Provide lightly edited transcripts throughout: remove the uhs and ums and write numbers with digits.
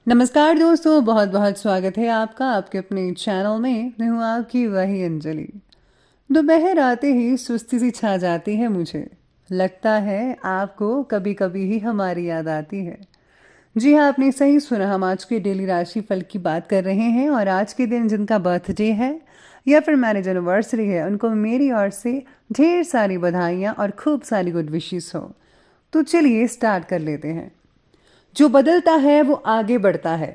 नमस्कार दोस्तों, बहुत बहुत स्वागत है आपका आपके अपने चैनल में। मैं हूँ आपकी वही अंजलि। दोपहर आते ही सुस्ती सी छा जाती है मुझे। लगता है आपको कभी कभी ही हमारी याद आती है। जी हाँ, आपने सही सुना। हम आज के डेली राशि फल की बात कर रहे हैं और आज के दिन जिनका बर्थडे है या फिर मैरिज एनिवर्सरी है, उनको मेरी ओर से ढेर सारी बधाइयाँ और खूब सारी गुड विशेस हो। तो चलिए स्टार्ट कर लेते हैं। जो बदलता है वो आगे बढ़ता है।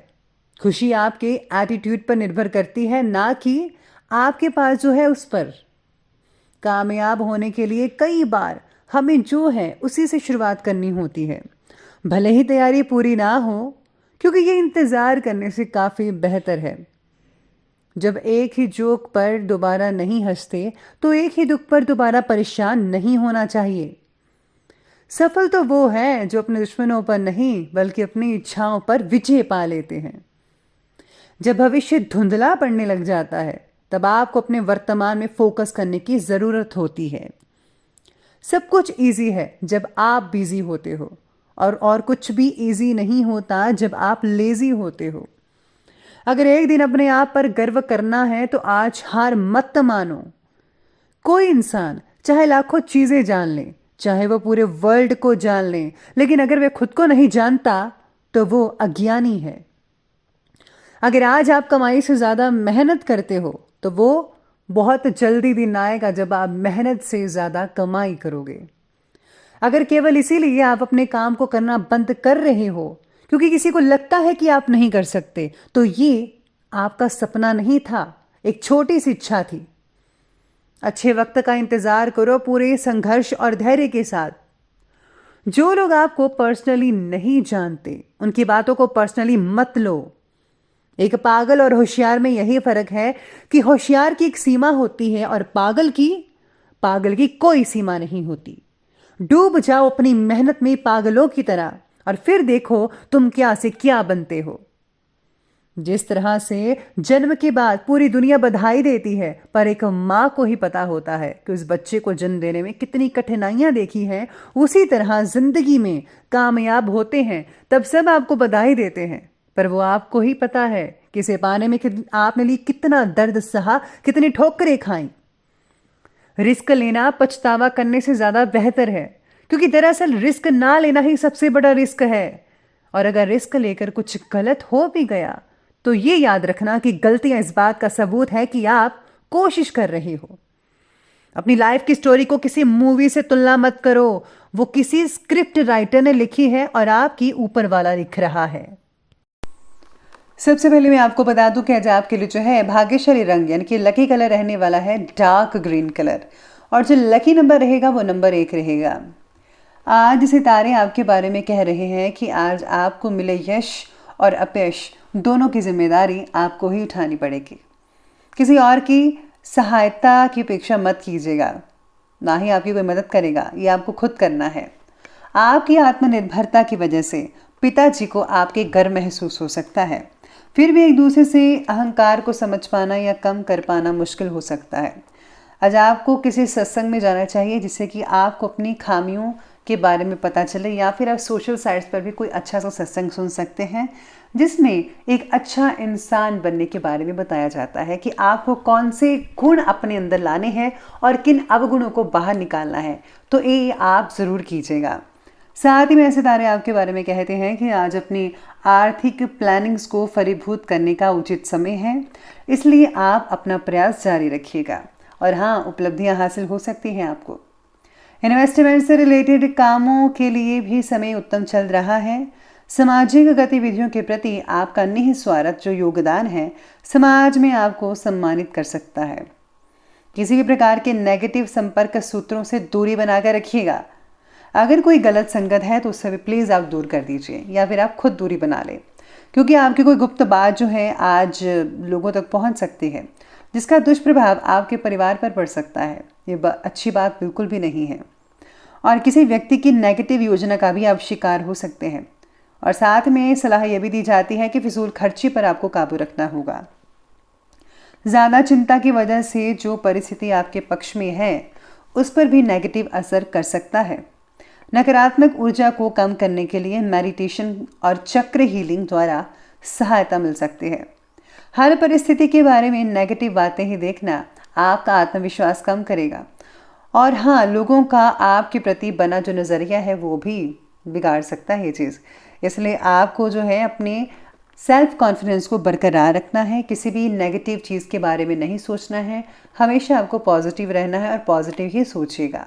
खुशी आपके एटीट्यूड पर निर्भर करती है, ना कि आपके पास जो है उस पर। कामयाब होने के लिए कई बार हमें जो है उसी से शुरुआत करनी होती है, भले ही तैयारी पूरी ना हो, क्योंकि ये इंतज़ार करने से काफ़ी बेहतर है। जब एक ही जोक पर दोबारा नहीं हंसते, तो एक ही दुख पर दोबारा परेशान नहीं होना चाहिए। सफल तो वो है जो अपने दुश्मनों पर नहीं बल्कि अपनी इच्छाओं पर विजय पा लेते हैं। जब भविष्य धुंधला पड़ने लग जाता है, तब आपको अपने वर्तमान में फोकस करने की जरूरत होती है। सब कुछ इजी है जब आप बिजी होते हो, और कुछ भी इजी नहीं होता जब आप लेजी होते हो। अगर एक दिन अपने आप पर गर्व करना है तो आज हार मत मानो। कोई इंसान चाहे लाखों चीजें जान ले, चाहे वो पूरे वर्ल्ड को जान ले, लेकिन अगर वे खुद को नहीं जानता तो वो अज्ञानी है। अगर आज आप कमाई से ज्यादा मेहनत करते हो तो वो बहुत जल्दी दिन आएगा जब आप मेहनत से ज्यादा कमाई करोगे। अगर केवल इसीलिए आप अपने काम को करना बंद कर रहे हो क्योंकि किसी को लगता है कि आप नहीं कर सकते, तो ये आपका सपना नहीं था, एक छोटी सी इच्छा थी। अच्छे वक्त का इंतजार करो पूरे संघर्ष और धैर्य के साथ। जो लोग आपको पर्सनली नहीं जानते, उनकी बातों को पर्सनली मत लो। एक पागल और होशियार में यही फर्क है कि होशियार की एक सीमा होती है और पागल की कोई सीमा नहीं होती। डूब जाओ अपनी मेहनत में पागलों की तरह और फिर देखो तुम क्या से क्या बनते हो। जिस तरह से जन्म के बाद पूरी दुनिया बधाई देती है, पर एक माँ को ही पता होता है कि उस बच्चे को जन्म देने में कितनी कठिनाइयां देखी हैं, उसी तरह जिंदगी में कामयाब होते हैं तब सब आपको बधाई देते हैं, पर वो आपको ही पता है कि इसे पाने में आपने लिए कितना दर्द सहा, कितनी ठोकरें खाई। रिस्क लेना पछतावा करने से ज्यादा बेहतर है, क्योंकि दरअसल रिस्क ना लेना ही सबसे बड़ा रिस्क है। और अगर रिस्क लेकर कुछ गलत हो भी गया तो ये याद रखना कि गलतियां इस बात का सबूत है कि आप कोशिश कर रहे हो। अपनी लाइफ की स्टोरी को किसी मूवी से तुलना मत करो। वो किसी स्क्रिप्ट राइटर ने लिखी है और आपकी ऊपर वाला लिख रहा है। सबसे पहले मैं आपको बता दूं कि आज आपके लिए जो है भाग्यशाली रंग यानी कि लकी कलर रहने वाला है डार्क ग्रीन कलर, और जो लकी नंबर रहेगा वो नंबर 1 रहेगा। आज सितारे आपके बारे में कह रहे हैं कि आज आपको मिले यश और अपयश दोनों की जिम्मेदारी आपको ही उठानी पड़ेगी। किसी और की सहायता की अपेक्षा मत कीजिएगा, ना ही आपकी कोई मदद करेगा, ये आपको खुद करना है। आपकी आत्मनिर्भरता की वजह से पिताजी को आपके गर्व महसूस हो सकता है, फिर भी एक दूसरे से अहंकार को समझ पाना या कम कर पाना मुश्किल हो सकता है। आज आपको किसी सत्संग में जाना चाहिए जिससे कि आपको अपनी खामियों के बारे में पता चले, या फिर आप सोशल साइट्स पर भी कोई अच्छा सा सत्संग सुन सकते हैं जिसमें एक अच्छा इंसान बनने के बारे में बताया जाता है कि आपको कौन से गुण अपने अंदर लाने हैं और किन अवगुणों को बाहर निकालना है। तो ये आप ज़रूर कीजिएगा। साथ ही में सितारे आपके बारे में कहते हैं कि आज अपनी आर्थिक प्लानिंग्स को फलीभूत करने का उचित समय है, इसलिए आप अपना प्रयास जारी रखिएगा और हाँ, उपलब्धियां हासिल हो सकती हैं आपको। इन्वेस्टमेंट से रिलेटेड कामों के लिए भी समय उत्तम चल रहा है। सामाजिक गतिविधियों के प्रति आपका निस्वार्थ जो योगदान है समाज में आपको सम्मानित कर सकता है। किसी भी प्रकार के नेगेटिव संपर्क सूत्रों से दूरी बनाकर रखिएगा। अगर कोई गलत संगत है तो उससे भी प्लीज़ आप दूर कर दीजिए, या फिर आप खुद दूरी बना लें, क्योंकि आपकी कोई गुप्त बात जो है आज लोगों तक पहुंच सकती है जिसका दुष्प्रभाव आपके परिवार पर पड़ सकता है। ये अच्छी बात बिल्कुल भी नहीं है, और किसी व्यक्ति की नेगेटिव योजना का भी आप शिकार हो सकते हैं। और साथ में सलाह यह भी दी जाती है कि फिजूल खर्ची पर आपको काबू रखना होगा। ज़्यादा चिंता की वजह से जो परिस्थिति आपके पक्ष में है उस पर भी नेगेटिव असर कर सकता है। नकारात्मक ऊर्जा को कम करने के लिए मेडिटेशन और चक्र हीलिंग द्वारा सहायता मिल सकती है। हर परिस्थिति के बारे में नेगेटिव बातें ही देखना आपका आत्मविश्वास कम करेगा। और हाँ, लोगों का आपके प्रति बना जो नज़रिया है वो भी बिगाड़ सकता है ये चीज़। इसलिए आपको जो है अपने सेल्फ कॉन्फिडेंस को बरकरार रखना है, किसी भी नेगेटिव चीज़ के बारे में नहीं सोचना है, हमेशा आपको पॉजिटिव रहना है और पॉजिटिव ही सोचिएगा।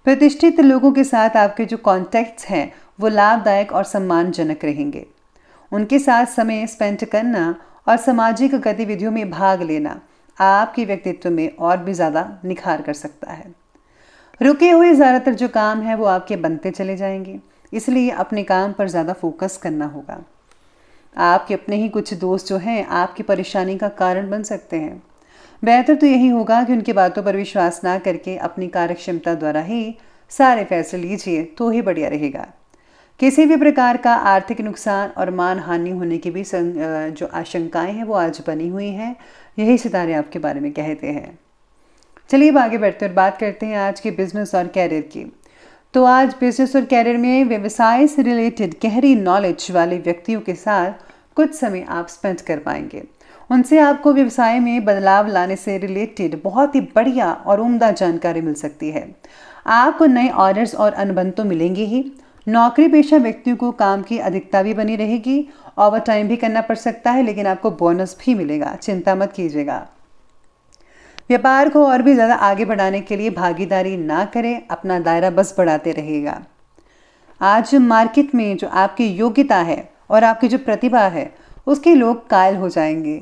प्रतिष्ठित लोगों के साथ आपके जो कॉन्टैक्ट्स हैं वो लाभदायक और सम्मानजनक रहेंगे। उनके साथ समय स्पेंड करना और सामाजिक गतिविधियों में भाग लेना आपके व्यक्तित्व में और भी ज़्यादा निखार कर सकता है। रुके हुए ज़्यादातर जो काम है वो आपके बनते चले जाएंगे, इसलिए अपने काम पर ज़्यादा फोकस करना होगा। आपके अपने ही कुछ दोस्त जो हैं आपकी परेशानी का कारण बन सकते हैं। बेहतर तो यही होगा कि उनकी बातों पर विश्वास ना करके अपनी कार्यक्षमता द्वारा ही सारे फैसले लीजिए, तो ही बढ़िया रहेगा। किसी भी प्रकार का आर्थिक नुकसान और मान हानि होने की भी जो आशंकाएं हैं वो आज बनी हुई हैं। यही सितारे आपके बारे में कहते हैं। चलिए अब आगे बढ़ते और बात करते हैं आज के बिजनेस और कैरियर की। तो आज बिजनेस और कैरियर में व्यवसाय से रिलेटेड गहरी नॉलेज वाले व्यक्तियों के साथ कुछ समय आप स्पेंड कर पाएंगे। उनसे आपको व्यवसाय में बदलाव लाने से रिलेटेड बहुत ही बढ़िया और उम्दा जानकारी मिल सकती है। आपको नए ऑर्डर्स और अनुबंध तो मिलेंगे ही। नौकरी पेशा व्यक्तियों को काम की अधिकता भी बनी रहेगी, ओवर टाइम भी करना पड़ सकता है, लेकिन आपको बोनस भी मिलेगा, चिंता मत कीजिएगा। व्यापार को और भी ज़्यादा आगे बढ़ाने के लिए भागीदारी ना करें, अपना दायरा बस बढ़ाते रहिएगा। आज मार्केट में जो आपकी योग्यता है और आपकी जो प्रतिभा है उसके लोग कायल हो जाएंगे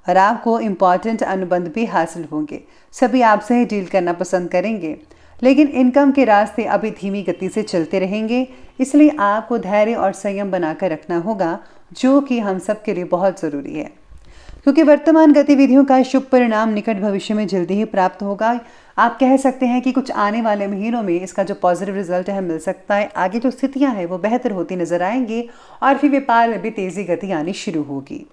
और आपको इम्पॉर्टेंट अनुबंध भी हासिल होंगे। सभी आपसे ही डील करना पसंद करेंगे, लेकिन इनकम के रास्ते अभी धीमी गति से चलते रहेंगे, इसलिए आपको धैर्य और संयम बनाकर रखना होगा, जो कि हम सब के लिए बहुत ज़रूरी है। क्योंकि वर्तमान गतिविधियों का शुभ परिणाम निकट भविष्य में जल्दी ही प्राप्त होगा। आप कह सकते हैं कि कुछ आने वाले महीनों में इसका जो पॉजिटिव रिजल्ट है मिल सकता है। आगे जो स्थितियां हैं वो बेहतर होती नजर आएंगी और फिर व्यापार में भी तेज़ी गति आनी शुरू होगी।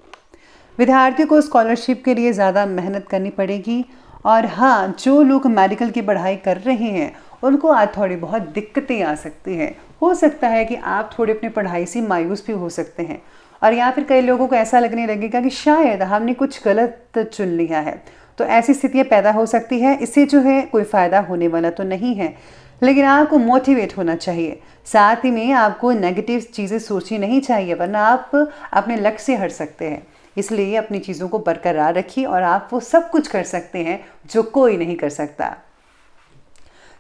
विद्यार्थियों को स्कॉलरशिप के लिए ज़्यादा मेहनत करनी पड़ेगी। और हाँ, जो लोग मेडिकल की पढ़ाई कर रहे हैं उनको आज थोड़ी बहुत दिक्कतें आ सकती हैं। हो सकता है कि आप थोड़ी अपनी पढ़ाई से मायूस भी हो सकते हैं, और या फिर कई लोगों को ऐसा लगने लगेगा कि शायद हमने कुछ गलत चुन लिया है। तो ऐसी स्थितियाँ पैदा हो सकती है। इससे जो है कोई फ़ायदा होने वाला तो नहीं है, लेकिन आपको मोटिवेट होना चाहिए। साथ ही में आपको नेगेटिव चीज़ें सोचनी नहीं चाहिए, वरना आप अपने लक्ष्य से हट सकते हैं। इसलिए अपनी चीज़ों को बरकरार रखिए और आप वो सब कुछ कर सकते हैं जो कोई नहीं कर सकता।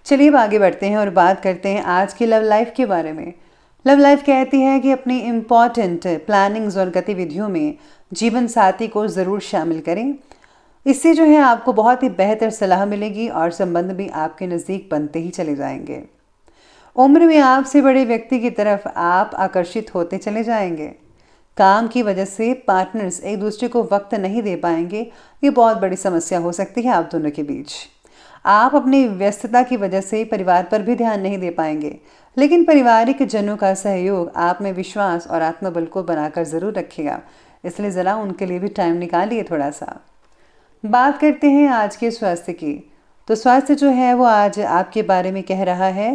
चलिए अब आगे बढ़ते हैं और बात करते हैं आज की लव लाइफ के बारे में। लव लाइफ कहती है कि अपनी इम्पॉर्टेंट प्लानिंग्स और गतिविधियों में जीवन साथी को ज़रूर शामिल करें। इससे जो है आपको बहुत ही बेहतर सलाह मिलेगी और संबंध भी आपके नज़दीक बनते ही चले जाएंगे। उम्र में आपसे बड़े व्यक्ति की तरफ आप आकर्षित होते चले जाएंगे। काम की वजह से पार्टनर्स एक दूसरे को वक्त नहीं दे पाएंगे। ये बहुत बड़ी समस्या हो सकती है आप दोनों के बीच। आप अपनी व्यस्तता की वजह से परिवार पर भी ध्यान नहीं दे पाएंगे, लेकिन पारिवारिक जनों का सहयोग आप में विश्वास और आत्मबल को बनाकर ज़रूर रखेगा। इसलिए ज़रा उनके लिए भी टाइम निकालिए थोड़ा सा। बात करते हैं आज के स्वास्थ्य की। तो स्वास्थ्य जो है वो आज आपके बारे में कह रहा है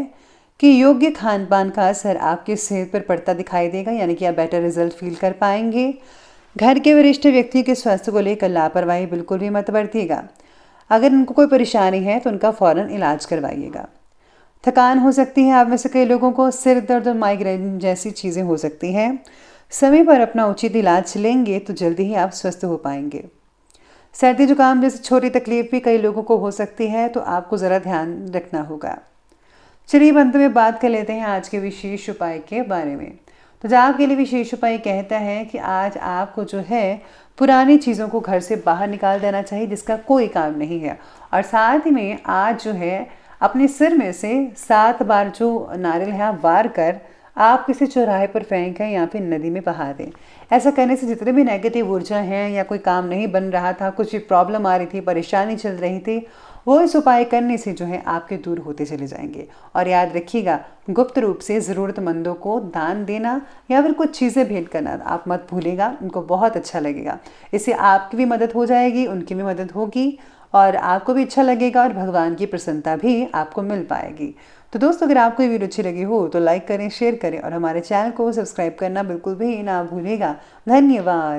कि योग्य खान पान का असर आपकी सेहत पर पड़ता दिखाई देगा, यानी कि आप बेटर रिजल्ट फील कर पाएंगे। घर के वरिष्ठ व्यक्ति के स्वास्थ्य को लेकर लापरवाही बिल्कुल भी मत बरतिएगा। अगर उनको कोई परेशानी है तो उनका फ़ौरन इलाज करवाइएगा। थकान हो सकती है आप में से कई लोगों को, सिर दर्द और माइग्रेन जैसी चीज़ें हो सकती हैं। समय पर अपना उचित इलाज लेंगे तो जल्दी ही आप स्वस्थ हो पाएंगे। सर्दी जुकाम जैसी छोटी तकलीफ भी कई लोगों को हो सकती है, तो आपको ज़रा ध्यान रखना होगा। चलिए अंत में बात कर लेते हैं आज के विशेष उपाय के बारे में। तो जो आपके लिए विशेष उपाय कहता है कि आज आपको जो है पुरानी चीज़ों को घर से बाहर निकाल देना चाहिए जिसका कोई काम नहीं है। और साथ ही में आज जो है अपने सिर में से 7 बार जो नारियल है आप वार कर आप किसी चौराहे पर फेंकें या फिर नदी में बहा दें। ऐसा करने से जितने भी नेगेटिव ऊर्जा हैं या कोई काम नहीं बन रहा था, कुछ भी प्रॉब्लम आ रही थी, परेशानी चल रही थी, वो इस उपाय करने से जो है आपके दूर होते चले जाएंगे। और याद रखिएगा, गुप्त रूप से ज़रूरतमंदों को दान देना या फिर कुछ चीज़ें भेंट करना आप मत भूलिएगा, उनको बहुत अच्छा लगेगा। इससे आपकी भी मदद हो जाएगी, उनकी भी मदद होगी और आपको भी अच्छा लगेगा और भगवान की प्रसन्नता भी आपको मिल पाएगी। तो दोस्तों अगर आपको ये वीडियो अच्छी लगी हो तो लाइक करें, शेयर करें और हमारे चैनल को सब्सक्राइब करना बिल्कुल भी ना भूलिएगा। धन्यवाद।